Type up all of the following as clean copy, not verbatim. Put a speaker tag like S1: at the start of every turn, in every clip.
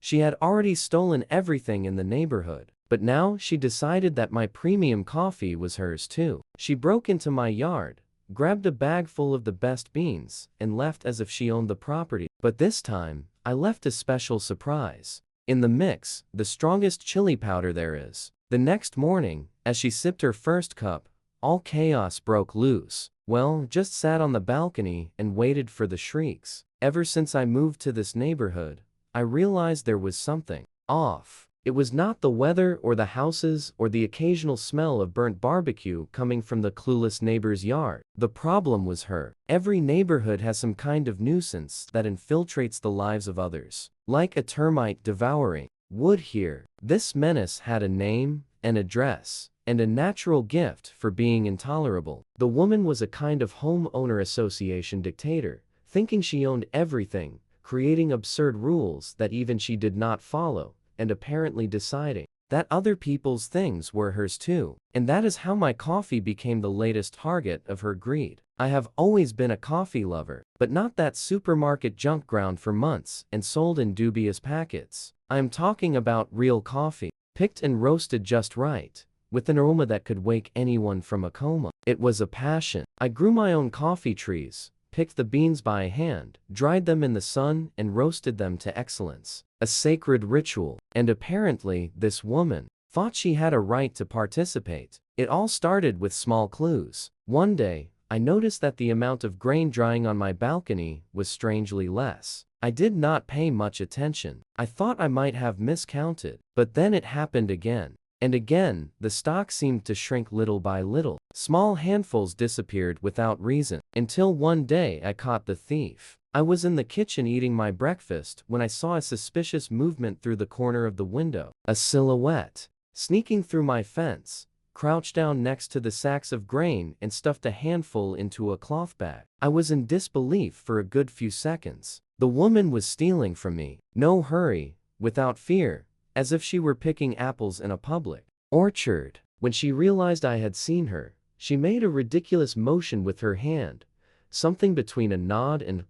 S1: She had already stolen everything in the neighborhood, but now she decided that my premium coffee was hers too. She broke into my yard, grabbed a bag full of the best beans, and left as if she owned the property. But this time, I left a special surprise. In the mix, the strongest chili powder there is. The next morning, as she sipped her first cup, all chaos broke loose. Well, just sat on the balcony and waited for the shrieks. Ever since I moved to this neighborhood, I realized there was something off. It was not the weather or the houses or the occasional smell of burnt barbecue coming from the clueless neighbor's yard. The problem was her. Every neighborhood has some kind of nuisance that infiltrates the lives of others, like a termite devouring wood here. This menace had a name, an address, and a natural gift for being intolerable. The woman was a kind of homeowner association dictator, thinking she owned everything, creating absurd rules that even she did not follow, and apparently deciding that other people's things were hers too. And that is how my coffee became the latest target of her greed. I have always been a coffee lover, but not that supermarket junk ground for months and sold in dubious packets. I am talking about real coffee, picked and roasted just right, with an aroma that could wake anyone from a coma. It was a passion. I grew my own coffee trees, picked the beans by hand, dried them in the sun, and roasted them to excellence. A sacred ritual. And apparently, this woman thought she had a right to participate. It all started with small clues. One day, I noticed that the amount of grain drying on my balcony was strangely less. I did not pay much attention. I thought I might have miscounted. But then it happened again. And again, the stock seemed to shrink little by little. Small handfuls disappeared without reason, until one day I caught the thief. I was in the kitchen eating my breakfast when I saw a suspicious movement through the corner of the window. A silhouette, sneaking through my fence, crouched down next to the sacks of grain and stuffed a handful into a cloth bag. I was in disbelief for a good few seconds. The woman was stealing from me. No hurry, without fear, as if she were picking apples in a public orchard. When she realized I had seen her, she made a ridiculous motion with her hand, something between a nod and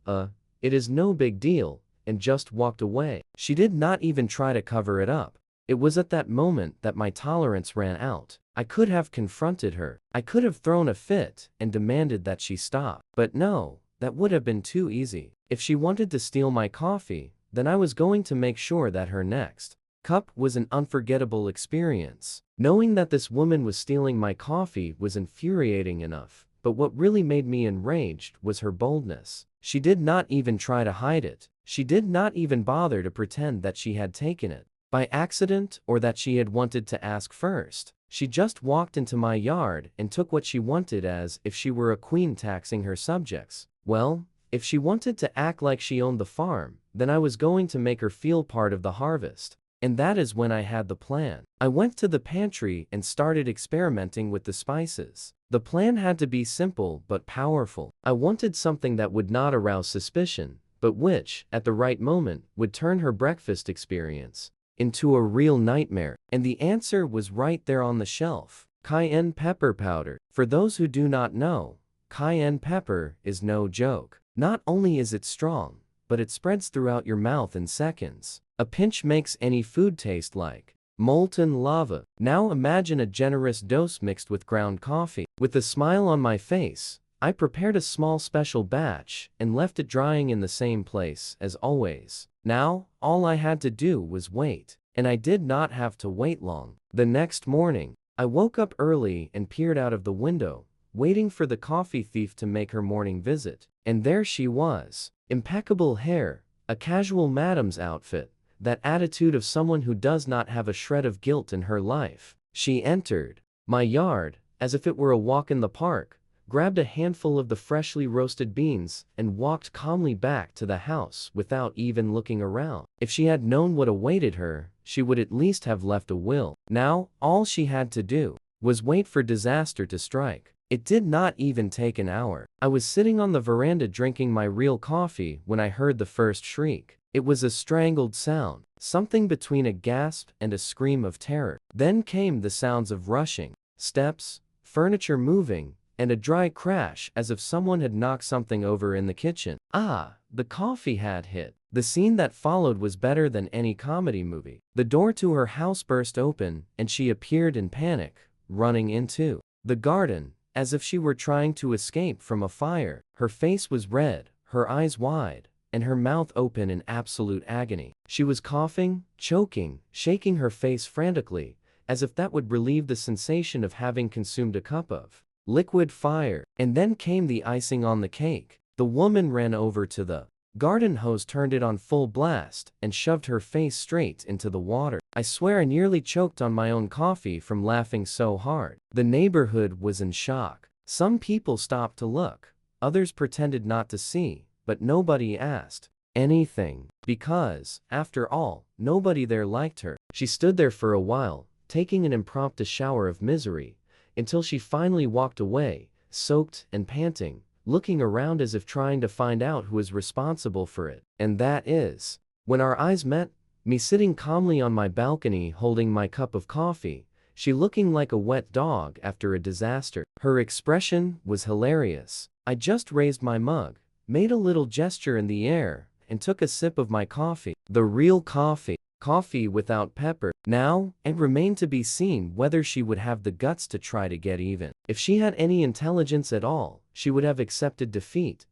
S1: it is no big deal, and just walked away. She did not even try to cover it up. It was at that moment that my tolerance ran out. I could have confronted her. I could have thrown a fit and demanded that she stop. But no, that would have been too easy. If she wanted to steal my coffee, then I was going to make sure that her next cup was an unforgettable experience. Knowing that this woman was stealing my coffee was infuriating enough, but what really made me enraged was her boldness. She did not even try to hide it. She did not even bother to pretend that she had taken it by accident or that she had wanted to ask first. She just walked into my yard and took what she wanted as if she were a queen taxing her subjects. Well, if she wanted to act like she owned the farm, then I was going to make her feel part of the harvest. And that is when I had the plan. I went to the pantry and started experimenting with the spices. The plan had to be simple but powerful. I wanted something that would not arouse suspicion, but which, at the right moment, would turn her breakfast experience into a real nightmare. And the answer was right there on the shelf. Cayenne pepper powder. For those who do not know, cayenne pepper is no joke. Not only is it strong, but it spreads throughout your mouth in seconds. A pinch makes any food taste like molten lava. Now imagine a generous dose mixed with ground coffee. With a smile on my face, I prepared a small special batch and left it drying in the same place as always. Now, all I had to do was wait. And I did not have to wait long. The next morning, I woke up early and peered out of the window, waiting for the coffee thief to make her morning visit. And there she was. Impeccable hair, a casual madam's outfit, that attitude of someone who does not have a shred of guilt in her life. She entered my yard as if it were a walk in the park, grabbed a handful of the freshly roasted beans, and walked calmly back to the house without even looking around. If she had known what awaited her, she would at least have left a will. Now, all she had to do was wait for disaster to strike. It did not even take an hour. I was sitting on the veranda drinking my real coffee when I heard the first shriek. It was a strangled sound, something between a gasp and a scream of terror. Then came the sounds of rushing steps, furniture moving, and a dry crash as if someone had knocked something over in the kitchen. Ah, the coffee had hit. The scene that followed was better than any comedy movie. The door to her house burst open, and she appeared in panic, running into the garden, as if she were trying to escape from a fire. Her face was red, her eyes wide, and her mouth open in absolute agony. She was coughing, choking, shaking her face frantically, as if that would relieve the sensation of having consumed a cup of liquid fire. And then came the icing on the cake. The woman ran over to the garden hose, turned it on full blast, and shoved her face straight into the water. I swear I nearly choked on my own coffee from laughing so hard. The neighborhood was in shock. Some people stopped to look, others pretended not to see, but nobody asked anything, because, after all, nobody there liked her. She stood there for a while, taking an impromptu shower of misery, until she finally walked away, soaked and panting, looking around as if trying to find out who was responsible for it. And that is when our eyes met, me sitting calmly on my balcony holding my cup of coffee, she looking like a wet dog after a disaster. Her expression was hilarious. I just raised my mug, made a little gesture in the air, and took a sip of my coffee. The real coffee. Coffee without pepper. Now, it remained to be seen whether she would have the guts to try to get even. If she had any intelligence at all, she would have accepted defeat,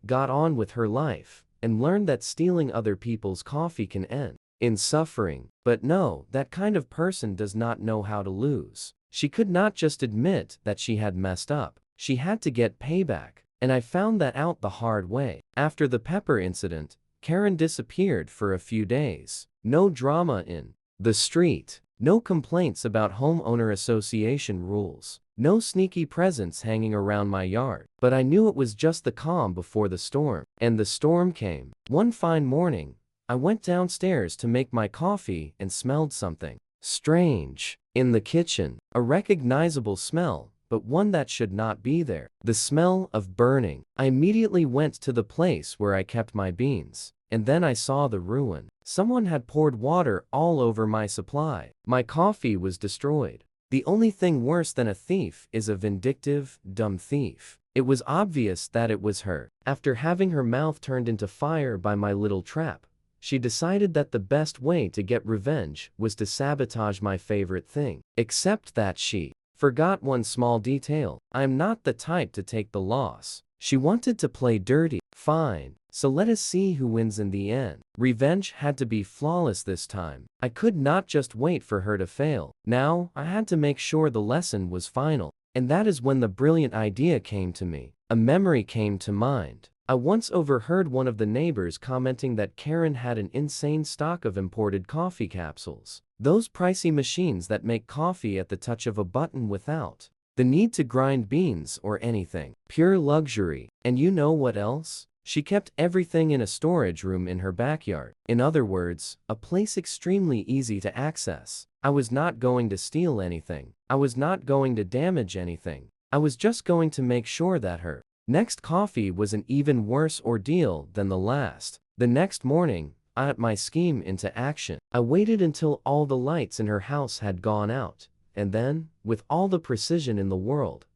S1: got on with her life, and learned that stealing other people's coffee can end in suffering. But no, that kind of person does not know how to lose. She could not just admit that she had messed up. She had to get payback, and I found that out the hard way. After the pepper incident, Karen disappeared for a few days. No drama in the street. No complaints about homeowner association rules. No sneaky presents hanging around my yard. But I knew it was just the calm before the storm. And the storm came. One fine morning, I went downstairs to make my coffee and smelled something strange in the kitchen. A recognizable smell, but one that should not be there. The smell of burning. I immediately went to the place where I kept my beans. And then I saw the ruin. Someone had poured water all over my supply. My coffee was destroyed. The only thing worse than a thief is a vindictive, dumb thief. It was obvious that it was her. After having her mouth turned into fire by my little trap, she decided that the best way to get revenge was to sabotage my favorite thing. Except that she forgot one small detail. I am not the type to take the loss. She wanted to play dirty. Fine. So let us see who wins in the end. Revenge had to be flawless this time. I could not just wait for her to fail. Now, I had to make sure the lesson was final. And that is when the brilliant idea came to me. A memory came to mind. I once overheard one of the neighbors commenting that Karen had an insane stock of imported coffee capsules. Those pricey machines that make coffee at the touch of a button without the need to grind beans or anything. Pure luxury. And you know what else? She kept everything in a storage room in her backyard. In other words, a place extremely easy to access. I was not going to steal anything. I was not going to damage anything. I was just going to make sure that her next coffee was an even worse ordeal than the last. The next morning, I put my scheme into action. I waited until all the lights in her house had gone out, and then, with all the precision in the world,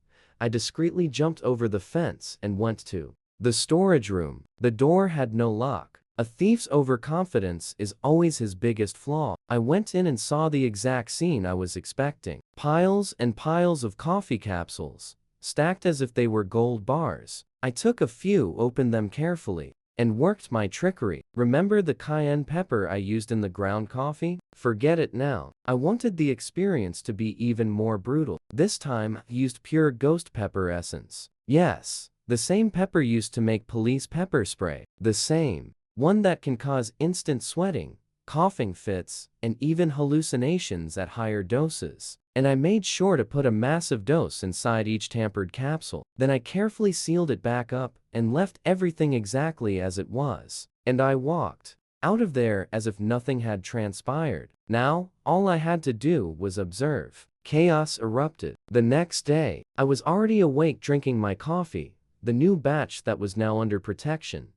S1: I discreetly jumped over the fence and went to the storage room. The door had no lock. A thief's overconfidence is always his biggest flaw. I went in and saw the exact scene I was expecting. Piles and piles of coffee capsules, stacked as if they were gold bars. I took a few, opened them carefully, and worked my trickery. Remember the cayenne pepper I used in the ground coffee? Forget it now. I wanted the experience to be even more brutal. This time, I used pure ghost pepper essence. Yes, the same pepper used to make police pepper spray. The same one that can cause instant sweating, coughing fits, and even hallucinations at higher doses. And I made sure to put a massive dose inside each tampered capsule. Then I carefully sealed it back up and left everything exactly as it was. And I walked out of there as if nothing had transpired. Now, all I had to do was observe. Chaos erupted. The next day, I was already awake drinking my coffee, the new batch that was now under protection,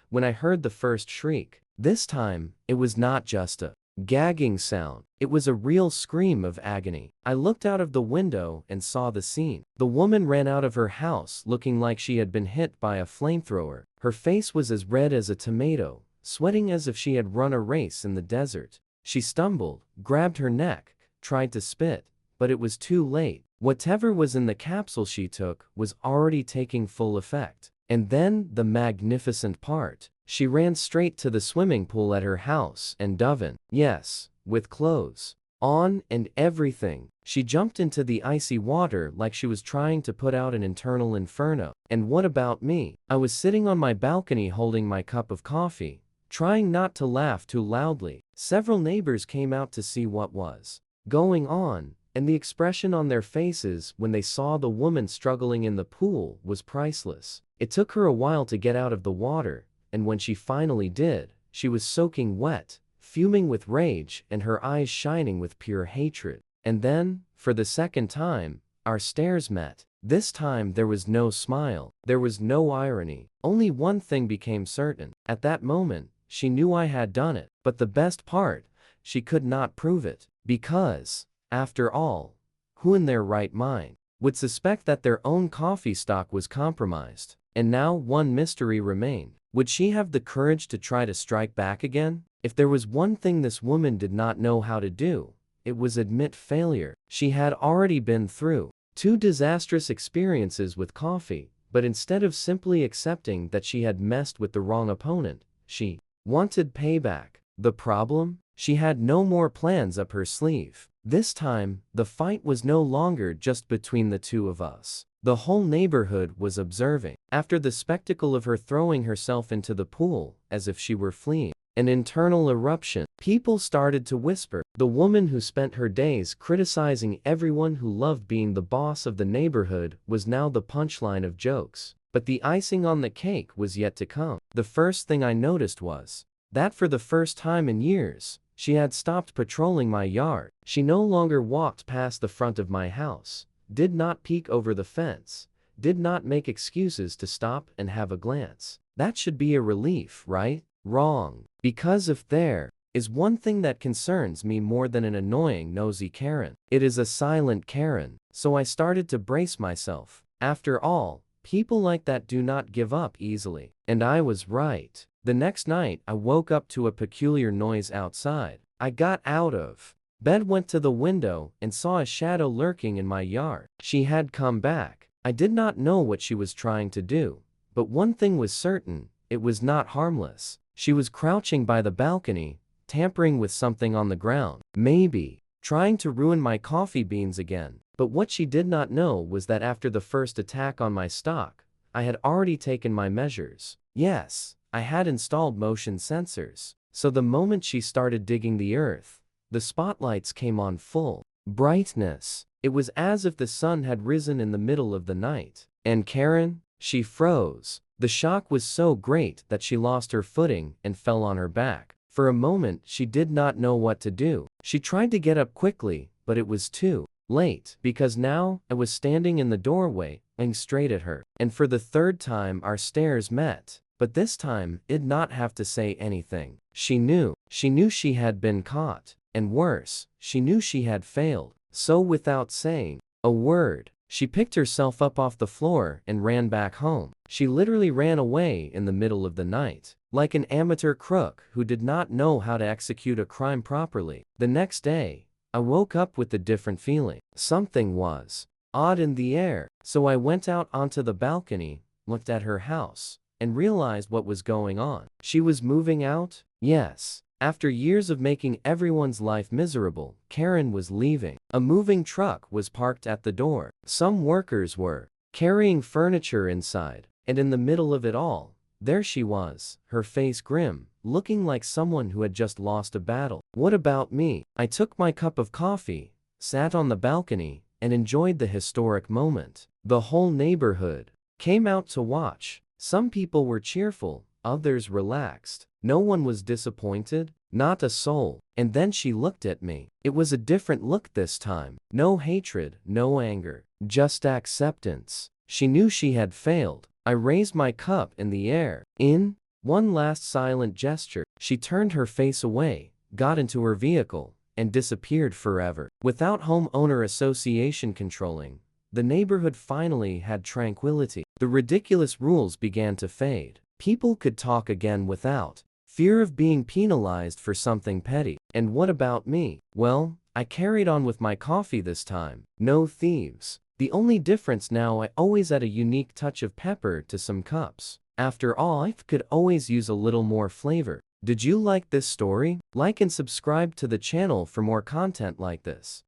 S1: when I heard the first shriek. This time, it was not just a gagging sound. It was a real scream of agony. I looked out of the window and saw the scene. The woman ran out of her house looking like she had been hit by a flamethrower. Her face was as red as a tomato, sweating as if she had run a race in the desert. She stumbled, grabbed her neck, tried to spit, but it was too late. Whatever was in the capsule she took was already taking full effect. And then, the magnificent part. She ran straight to the swimming pool at her house and dove in. Yes, with clothes on and everything. She jumped into the icy water like she was trying to put out an internal inferno. And what about me? I was sitting on my balcony holding my cup of coffee, trying not to laugh too loudly. Several neighbors came out to see what was going on, and the expression on their faces when they saw the woman struggling in the pool was priceless. It took her a while to get out of the water, and when she finally did, she was soaking wet, fuming with rage, and her eyes shining with pure hatred. And then, for the second time, our stares met. This time there was no smile, there was no irony. Only one thing became certain. At that moment, she knew I had done it. But the best part, she could not prove it. Because, after all, who in their right mind would suspect that their own coffee stock was compromised? And now one mystery remained. Would she have the courage to try to strike back again? If there was one thing this woman did not know how to do, it was admit failure. She had already been through 2 disastrous experiences with coffee, but instead of simply accepting that she had messed with the wrong opponent, she wanted payback. The problem? She had no more plans up her sleeve. This time, the fight was no longer just between the two of us. The whole neighborhood was observing. After the spectacle of her throwing herself into the pool, as if she were fleeing an internal eruption, people started to whisper. The woman who spent her days criticizing everyone who loved being the boss of the neighborhood was now the punchline of jokes. But the icing on the cake was yet to come. The first thing I noticed was that for the first time in years, she had stopped patrolling my yard. She no longer walked past the front of my house, did not peek over the fence, did not make excuses to stop and have a glance. That should be a relief, right? Wrong. Because if there is one thing that concerns me more than an annoying nosy Karen, it is a silent Karen. So I started to brace myself. After all, people like that do not give up easily. And I was right. The next night, I woke up to a peculiar noise outside. I got out of bed, went to the window, and saw a shadow lurking in my yard. She had come back. I did not know what she was trying to do, but one thing was certain, it was not harmless. She was crouching by the balcony, tampering with something on the ground. Maybe trying to ruin my coffee beans again. But what she did not know was that after the first attack on my stock, I had already taken my measures. Yes, I had installed motion sensors. So the moment she started digging the earth, the spotlights came on full brightness. It was as if the sun had risen in the middle of the night. And Karen, she froze. The shock was so great that she lost her footing and fell on her back. For a moment, she did not know what to do. She tried to get up quickly, but it was too late, because now I was standing in the doorway, looking straight at her. And for the third time, our stares met. But this time, I did not have to say anything. She knew she had been caught. And worse, she knew she had failed. So without saying a word, she picked herself up off the floor and ran back home. She literally ran away in the middle of the night, like an amateur crook who did not know how to execute a crime properly. The next day, I woke up with a different feeling. Something was odd in the air. So I went out onto the balcony, looked at her house, and realized what was going on. She was moving out? Yes. After years of making everyone's life miserable, Karen was leaving. A moving truck was parked at the door. Some workers were carrying furniture inside, and in the middle of it all, there she was, her face grim, looking like someone who had just lost a battle. What about me? I took my cup of coffee, sat on the balcony, and enjoyed the historic moment. The whole neighborhood came out to watch. Some people were cheerful, others relaxed. No one was disappointed, not a soul. And then she looked at me. It was a different look this time. No hatred, no anger, just acceptance. She knew she had failed. I raised my cup in the air. In one last silent gesture, she turned her face away, got into her vehicle, and disappeared forever. Without homeowner association controlling, the neighborhood finally had tranquility. The ridiculous rules began to fade. People could talk again without Fear of being penalized for something petty. And what about me? Well, I carried on with my coffee this time. No thieves. The only difference now, I always add a unique touch of pepper to some cups. After all, I could always use a little more flavor. Did you like this story? Like and subscribe to the channel for more content like this.